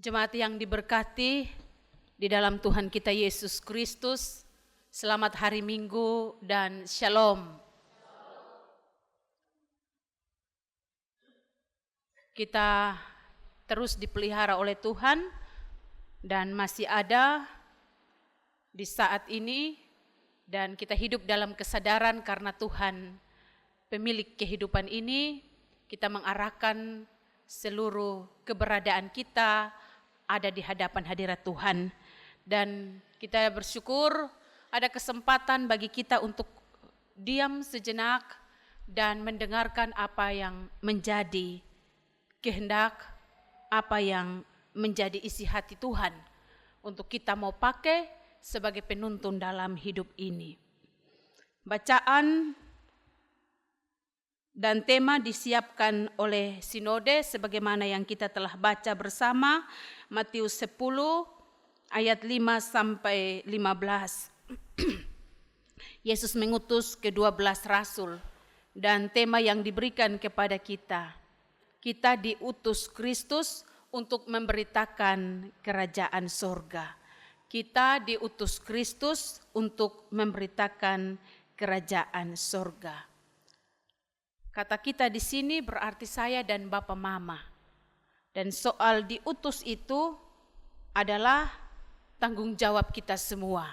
Jemaat yang diberkati di dalam Tuhan kita Yesus Kristus, selamat hari Minggu dan Shalom. Kita terus dipelihara oleh Tuhan dan masih ada di saat ini, dan kita hidup dalam kesadaran karena Tuhan pemilik kehidupan ini. Kita mengarahkan seluruh keberadaan kita ada di hadapan hadirat Tuhan, dan kita bersyukur ada kesempatan bagi kita untuk diam sejenak dan mendengarkan apa yang menjadi kehendak, apa yang menjadi isi hati Tuhan untuk kita mau pakai sebagai penuntun dalam hidup ini. Bacaan dan tema disiapkan oleh Sinode sebagaimana yang kita telah baca bersama, Matius 10 ayat 5 sampai 15. Yesus mengutus ke-12 rasul, dan tema yang diberikan kepada kita diutus Kristus untuk memberitakan kerajaan sorga. Kita diutus Kristus untuk memberitakan kerajaan sorga. Kata kita di sini berarti saya dan Bapak Mama. Dan soal diutus itu adalah tanggung jawab kita semua.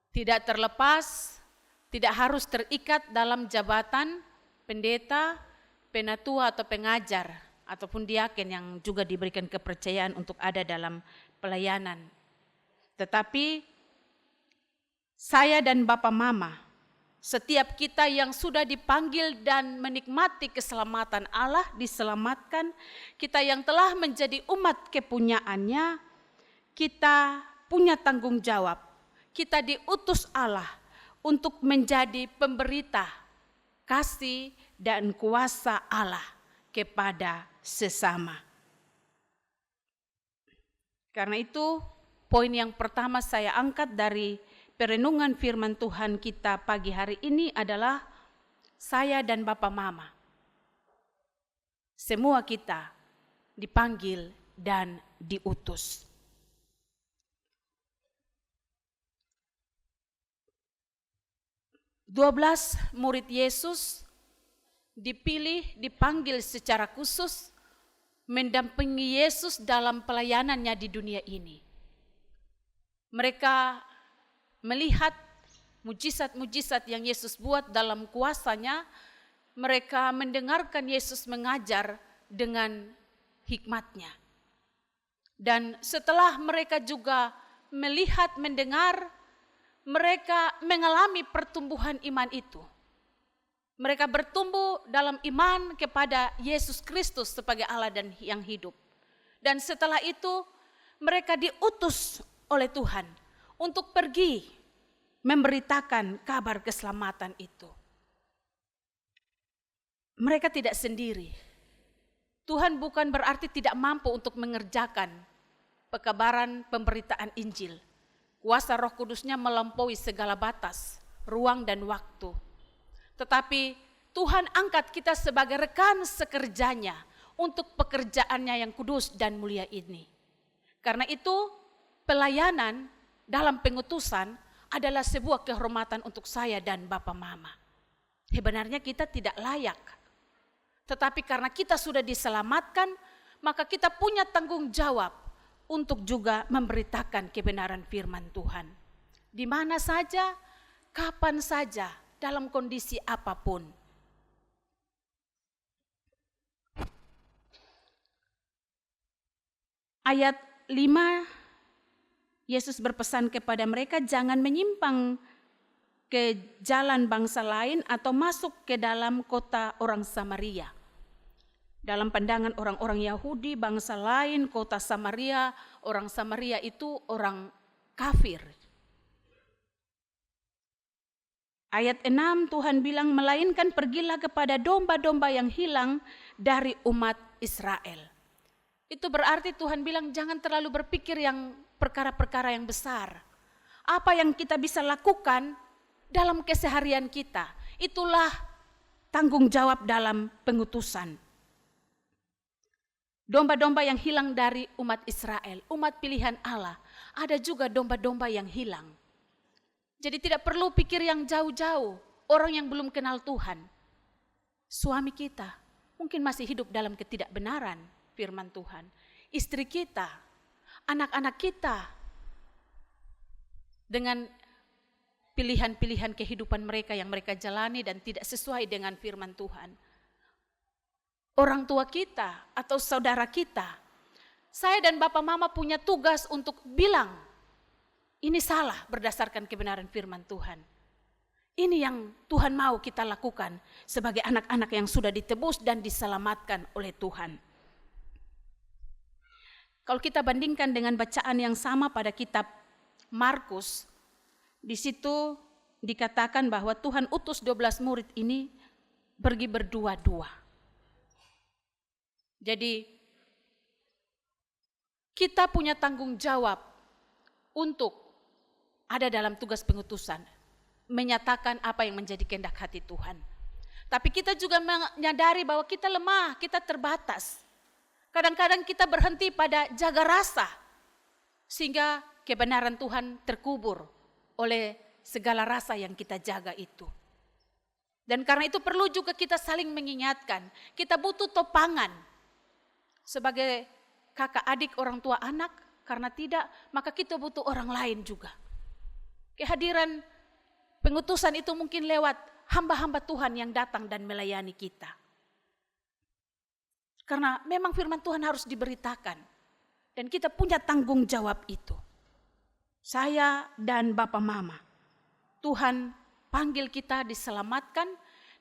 Tidak terlepas, tidak harus terikat dalam jabatan pendeta, penatua atau pengajar, ataupun diaken yang juga diberikan kepercayaan untuk ada dalam pelayanan. Tetapi saya dan Bapak Mama, setiap kita yang sudah dipanggil dan menikmati keselamatan Allah, diselamatkan, kita yang telah menjadi umat kepunyaannya, kita punya tanggung jawab. Kita diutus Allah untuk menjadi pemberita kasih dan kuasa Allah kepada sesama. Karena itu, poin yang pertama saya angkat dari perenungan firman Tuhan kita pagi hari ini adalah saya dan Bapak Mama. Semua kita dipanggil dan diutus. Belas murid Yesus dipilih, dipanggil secara khusus mendampingi Yesus dalam pelayanannya di dunia ini. Mereka melihat mujizat-mujizat yang Yesus buat dalam kuasanya, mereka mendengarkan Yesus mengajar dengan hikmatnya. Dan setelah mereka juga melihat, mendengar, mereka mengalami pertumbuhan iman itu. Mereka bertumbuh dalam iman kepada Yesus Kristus sebagai Allah dan yang hidup. Dan setelah itu mereka diutus oleh Tuhan untuk pergi memberitakan kabar keselamatan itu. Mereka tidak sendiri. Tuhan bukan berarti tidak mampu untuk mengerjakan pekabaran pemberitaan Injil. Kuasa Roh Kudusnya melampaui segala batas, ruang dan waktu. Tetapi Tuhan angkat kita sebagai rekan sekerjanya untuk pekerjaannya yang kudus dan mulia ini. Karena itu pelayanan dalam pengutusan adalah sebuah kehormatan untuk saya dan Bapak Mama. Sebenarnya kita tidak layak. Tetapi karena kita sudah diselamatkan, maka kita punya tanggung jawab untuk juga memberitakan kebenaran firman Tuhan. Di mana saja, kapan saja, dalam kondisi apapun. Ayat 5, Yesus berpesan kepada mereka, jangan menyimpang ke jalan bangsa lain atau masuk ke dalam kota orang Samaria. Dalam pandangan orang-orang Yahudi, bangsa lain, kota Samaria, orang Samaria itu orang kafir. Ayat 6 Tuhan bilang, melainkan pergilah kepada domba-domba yang hilang dari umat Israel. Itu berarti Tuhan bilang jangan terlalu berpikir yang perkara-perkara yang besar. Apa yang kita bisa lakukan dalam keseharian kita, itulah tanggung jawab dalam pengutusan. domba-domba yang hilang dari umat Israel, umat pilihan Allah. Ada juga domba-domba yang hilang. Jadi tidak perlu pikir yang jauh-jauh, orang yang belum kenal Tuhan. Suami kita mungkin masih hidup dalam ketidakbenaran firman Tuhan. Istri kita, anak-anak kita, dengan pilihan-pilihan kehidupan mereka yang mereka jalani dan tidak sesuai dengan firman Tuhan. Orang tua kita atau saudara kita, saya dan Bapak Mama punya tugas untuk bilang, ini salah berdasarkan kebenaran firman Tuhan. Ini yang Tuhan mau kita lakukan sebagai anak-anak yang sudah ditebus dan diselamatkan oleh Tuhan. Kalau kita bandingkan dengan bacaan yang sama pada kitab Markus, di situ dikatakan bahwa Tuhan utus 12 murid ini pergi berdua-dua. Jadi kita punya tanggung jawab untuk ada dalam tugas pengutusan, menyatakan apa yang menjadi kehendak hati Tuhan. Tapi kita juga menyadari bahwa kita lemah, kita terbatas. Kadang-kadang kita berhenti pada jaga rasa, sehingga kebenaran Tuhan terkubur oleh segala rasa yang kita jaga itu. Dan karena itu perlu juga kita saling mengingatkan, kita butuh topangan. Sebagai kakak adik orang tua anak, karena tidak, maka kita butuh orang lain juga. Kehadiran pengutusan itu mungkin lewat hamba-hamba Tuhan yang datang dan melayani kita. Karena memang firman Tuhan harus diberitakan. Dan kita punya tanggung jawab itu. Saya dan Bapak Mama. Tuhan panggil kita diselamatkan,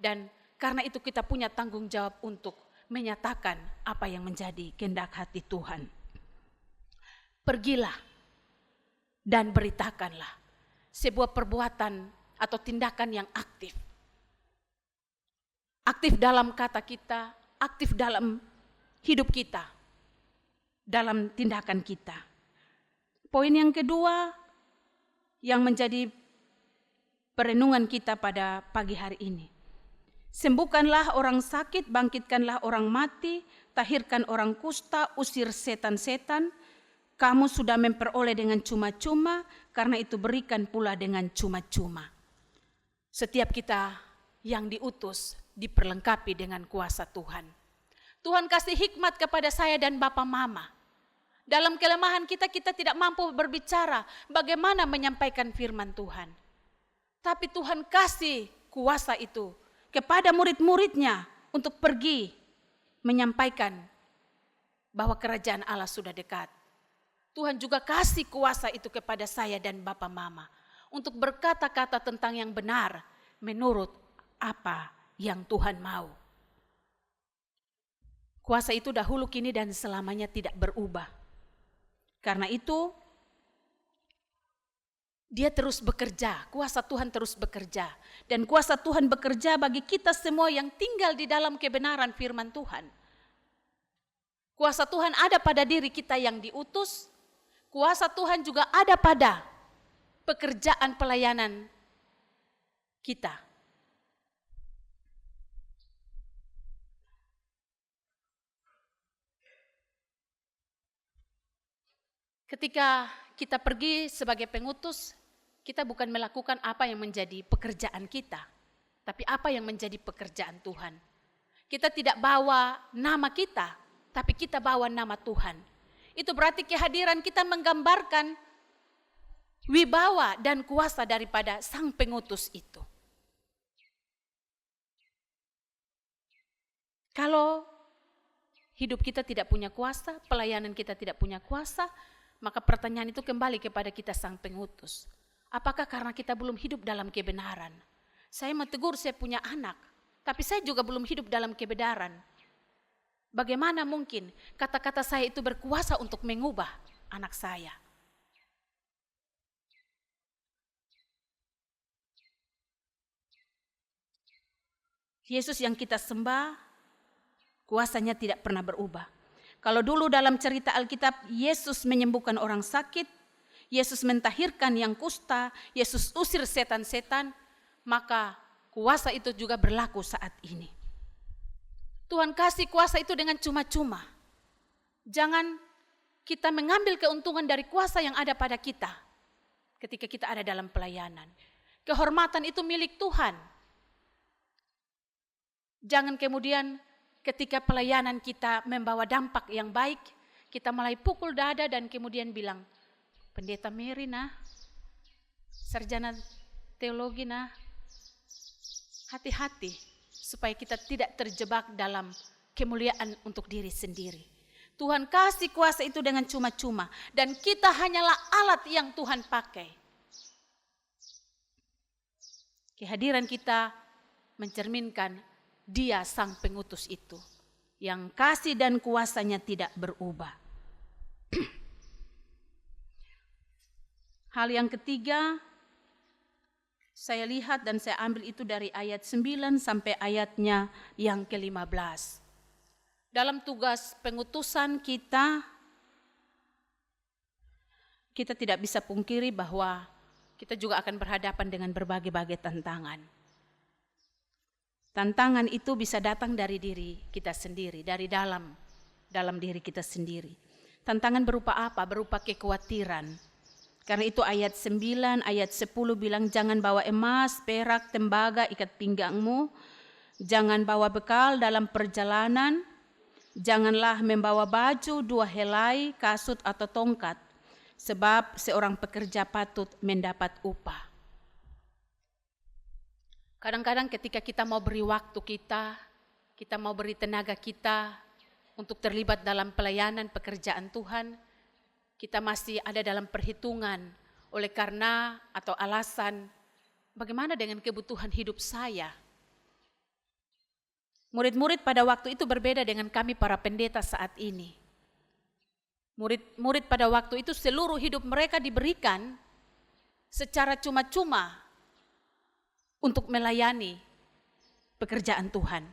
dan karena itu kita punya tanggung jawab untuk menyatakan apa yang menjadi kehendak hati Tuhan. Pergilah dan beritakanlah sebuah perbuatan atau tindakan yang aktif. Aktif dalam kata kita, aktif dalam hidup kita, dalam tindakan kita. Poin yang kedua yang menjadi perenungan kita pada pagi hari ini. Sembuhkanlah orang sakit, bangkitkanlah orang mati, tahirkan orang kusta, usir setan-setan. Kamu sudah memperoleh dengan cuma-cuma, karena itu berikan pula dengan cuma-cuma. Setiap kita yang diutus diperlengkapi dengan kuasa Tuhan. Tuhan kasih hikmat kepada saya dan Bapak Mama. Dalam kelemahan kita tidak mampu berbicara bagaimana menyampaikan firman Tuhan. Tapi Tuhan kasih kuasa itu kepada murid-muridnya untuk pergi menyampaikan bahwa kerajaan Allah sudah dekat. Tuhan juga kasih kuasa itu kepada saya dan Bapak Mama untuk berkata-kata tentang yang benar menurut apa yang Tuhan mau. Kuasa itu dahulu, kini, dan selamanya tidak berubah. Karena itu dia terus bekerja, kuasa Tuhan terus bekerja. Dan kuasa Tuhan bekerja bagi kita semua yang tinggal di dalam kebenaran firman Tuhan. Kuasa Tuhan ada pada diri kita yang diutus. Kuasa Tuhan juga ada pada pekerjaan pelayanan kita. Ketika kita pergi sebagai pengutus, kita bukan melakukan apa yang menjadi pekerjaan kita, tapi apa yang menjadi pekerjaan Tuhan. Kita tidak bawa nama kita, tapi kita bawa nama Tuhan. Itu berarti kehadiran kita menggambarkan wibawa dan kuasa daripada sang pengutus itu. Kalau hidup kita tidak punya kuasa, pelayanan kita tidak punya kuasa, maka pertanyaan itu kembali kepada kita sang pengutus. Apakah karena kita belum hidup dalam kebenaran? Saya menegur saya punya anak, tapi saya juga belum hidup dalam kebenaran. Bagaimana mungkin kata-kata saya itu berkuasa untuk mengubah anak saya? Yesus yang kita sembah, kuasanya tidak pernah berubah. Kalau dulu dalam cerita Alkitab, Yesus menyembuhkan orang sakit, Yesus mentahirkan yang kusta, Yesus usir setan-setan, maka kuasa itu juga berlaku saat ini. Tuhan kasih kuasa itu dengan cuma-cuma. Jangan kita mengambil keuntungan dari kuasa yang ada pada kita ketika kita ada dalam pelayanan. Kehormatan itu milik Tuhan. Jangan kemudian ketika pelayanan kita membawa dampak yang baik, kita mulai pukul dada dan kemudian bilang, Pendeta Mary nah, sarjana teologi nah, hati-hati supaya kita tidak terjebak dalam kemuliaan untuk diri sendiri. Tuhan kasih kuasa itu dengan cuma-cuma dan kita hanyalah alat yang Tuhan pakai. Kehadiran kita mencerminkan Dia sang pengutus itu yang kasih dan kuasanya tidak berubah. Hal yang ketiga, saya lihat dan saya ambil itu dari ayat 9 sampai ayatnya yang ke-15. Dalam tugas pengutusan kita tidak bisa pungkiri bahwa kita juga akan berhadapan dengan berbagai-bagai tantangan. Tantangan itu bisa datang dari diri kita sendiri, dari dalam diri kita sendiri. Tantangan berupa apa? Berupa kekhawatiran. Karena itu ayat 9, ayat 10 bilang, jangan bawa emas, perak, tembaga, ikat pinggangmu. Jangan bawa bekal dalam perjalanan. Janganlah membawa baju, 2 helai, kasut atau tongkat. Sebab seorang pekerja patut mendapat upah. Kadang-kadang ketika kita mau beri waktu kita mau beri tenaga kita untuk terlibat dalam pelayanan pekerjaan Tuhan, kita masih ada dalam perhitungan oleh karena atau alasan bagaimana dengan kebutuhan hidup saya. Murid-murid pada waktu itu berbeda dengan kami para pendeta saat ini. Murid-murid pada waktu itu seluruh hidup mereka diberikan secara cuma-cuma untuk melayani pekerjaan Tuhan.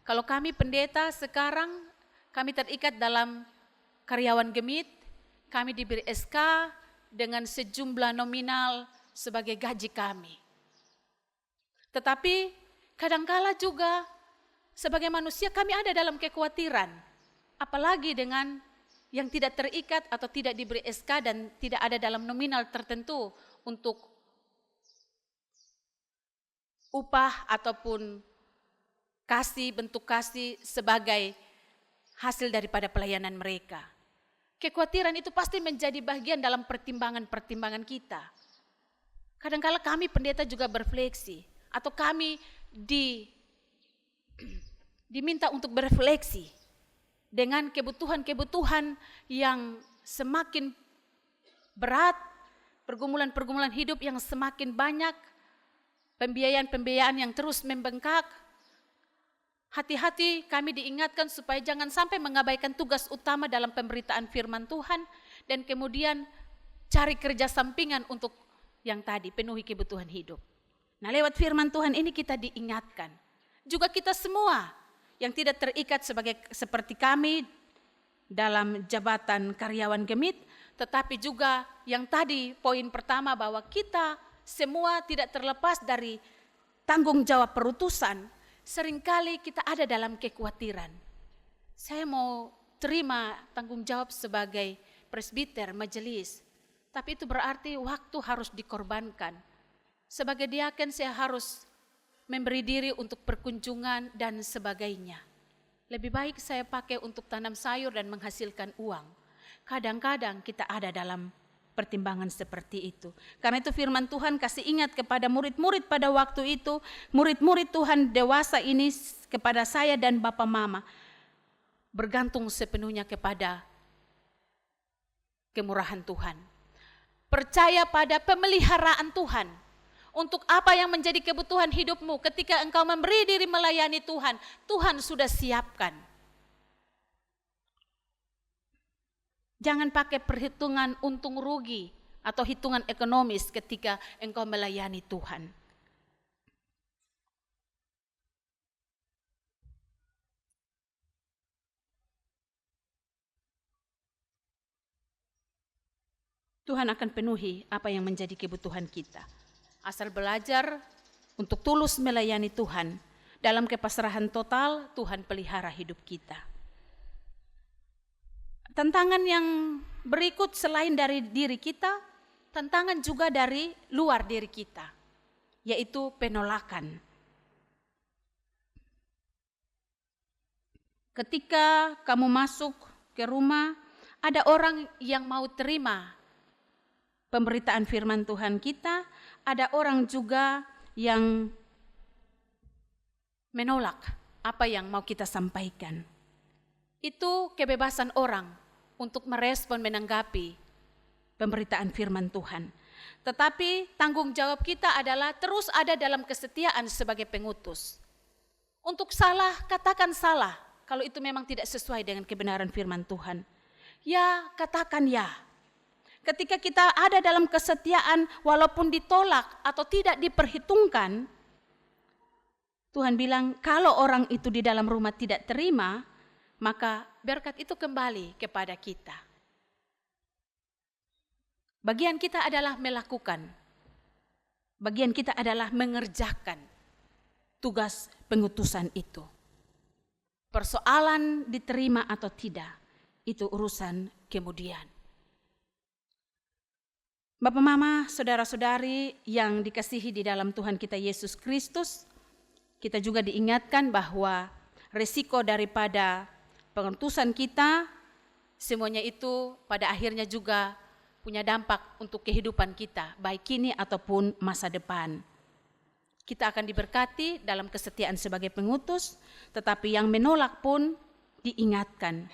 Kalau kami pendeta sekarang, kami terikat dalam karyawan gemit, kami diberi SK dengan sejumlah nominal sebagai gaji kami. Tetapi kadangkala juga sebagai manusia kami ada dalam kekhawatiran, apalagi dengan yang tidak terikat atau tidak diberi SK dan tidak ada dalam nominal tertentu untuk upah ataupun bentuk kasih sebagai hasil daripada pelayanan mereka. Kekhawatiran itu pasti menjadi bagian dalam pertimbangan-pertimbangan kita. Kadang-kala kami pendeta juga berfleksi atau kami diminta untuk berefleksi dengan kebutuhan-kebutuhan yang semakin berat, pergumulan-pergumulan hidup yang semakin banyak, pembiayaan-pembiayaan yang terus membengkak. Hati-hati kami diingatkan supaya jangan sampai mengabaikan tugas utama dalam pemberitaan firman Tuhan dan kemudian cari kerja sampingan untuk yang tadi penuhi kebutuhan hidup. Nah, lewat firman Tuhan ini kita diingatkan. Juga kita semua yang tidak terikat seperti kami dalam jabatan karyawan gemit, tetapi juga yang tadi poin pertama bahwa kita semua tidak terlepas dari tanggung jawab perutusan. Seringkali kita ada dalam kekhawatiran. Saya mau terima tanggung jawab sebagai presbiter, majelis. Tapi itu berarti waktu harus dikorbankan. Sebagai diaken saya harus memberi diri untuk perkunjungan dan sebagainya. Lebih baik saya pakai untuk tanam sayur dan menghasilkan uang. Kadang-kadang kita ada dalam pertimbangan seperti itu. Karena itu firman Tuhan kasih ingat kepada murid-murid pada waktu itu, murid-murid Tuhan dewasa ini kepada saya dan Bapak Mama, bergantung sepenuhnya kepada kemurahan Tuhan. Percaya pada pemeliharaan Tuhan. Untuk apa yang menjadi kebutuhan hidupmu ketika engkau memberi diri melayani Tuhan, Tuhan sudah siapkan. Jangan pakai perhitungan untung rugi atau hitungan ekonomis ketika engkau melayani Tuhan. Tuhan akan penuhi apa yang menjadi kebutuhan kita. Asal belajar untuk tulus melayani Tuhan. Dalam kepasrahan total, Tuhan pelihara hidup kita. Tantangan yang berikut selain dari diri kita, tantangan juga dari luar diri kita, yaitu penolakan. Ketika kamu masuk ke rumah, ada orang yang mau terima pemberitaan firman Tuhan kita, ada orang juga yang menolak apa yang mau kita sampaikan. Itu kebebasan orang untuk merespon, menanggapi pemberitaan firman Tuhan. Tetapi tanggung jawab kita adalah terus ada dalam kesetiaan sebagai pengutus. Untuk salah, katakan salah. Kalau itu memang tidak sesuai dengan kebenaran firman Tuhan. Ya, katakan ya. Ketika kita ada dalam kesetiaan, walaupun ditolak atau tidak diperhitungkan, Tuhan bilang, kalau orang itu di dalam rumah tidak terima, maka berkat itu kembali kepada kita. Bagian kita adalah melakukan. Bagian kita adalah mengerjakan tugas pengutusan itu. Persoalan diterima atau tidak, itu urusan kemudian. Bapak, Mama, saudara-saudari yang dikasihi di dalam Tuhan kita Yesus Kristus, kita juga diingatkan bahwa resiko daripada pengutusan kita, semuanya itu pada akhirnya juga punya dampak untuk kehidupan kita, baik kini ataupun masa depan. Kita akan diberkati dalam kesetiaan sebagai pengutus, tetapi yang menolak pun diingatkan.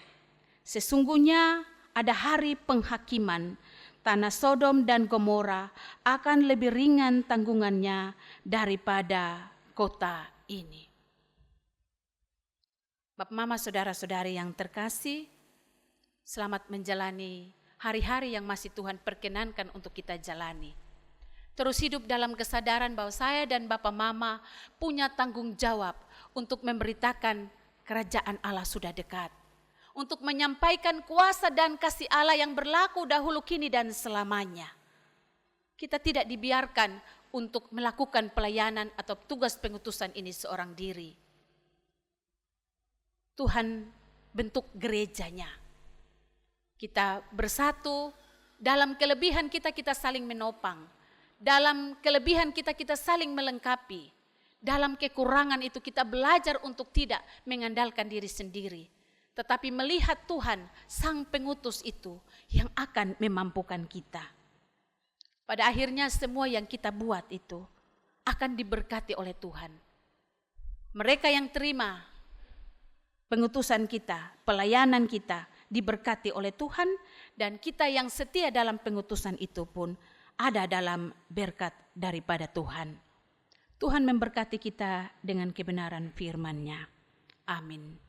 Sesungguhnya ada hari penghakiman, tanah Sodom dan Gomora akan lebih ringan tanggungannya daripada kota ini. Bapak, Mama, saudara-saudari yang terkasih, selamat menjalani hari-hari yang masih Tuhan perkenankan untuk kita jalani. Terus hidup dalam kesadaran bahwa saya dan Bapak Mama punya tanggung jawab untuk memberitakan kerajaan Allah sudah dekat. Untuk menyampaikan kuasa dan kasih Allah yang berlaku dahulu, kini, dan selamanya. Kita tidak dibiarkan untuk melakukan pelayanan atau tugas pengutusan ini seorang diri. Tuhan bentuk gerejanya. Kita bersatu, dalam kelebihan kita saling menopang. Dalam kelebihan kita saling melengkapi. Dalam kekurangan itu kita belajar untuk tidak mengandalkan diri sendiri. Tetapi melihat Tuhan, Sang Pengutus itu yang akan memampukan kita. Pada akhirnya semua yang kita buat itu akan diberkati oleh Tuhan. Mereka yang terima pengutusan kita, pelayanan kita diberkati oleh Tuhan. Dan kita yang setia dalam pengutusan itu pun ada dalam berkat daripada Tuhan. Tuhan memberkati kita dengan kebenaran firman-Nya. Amin.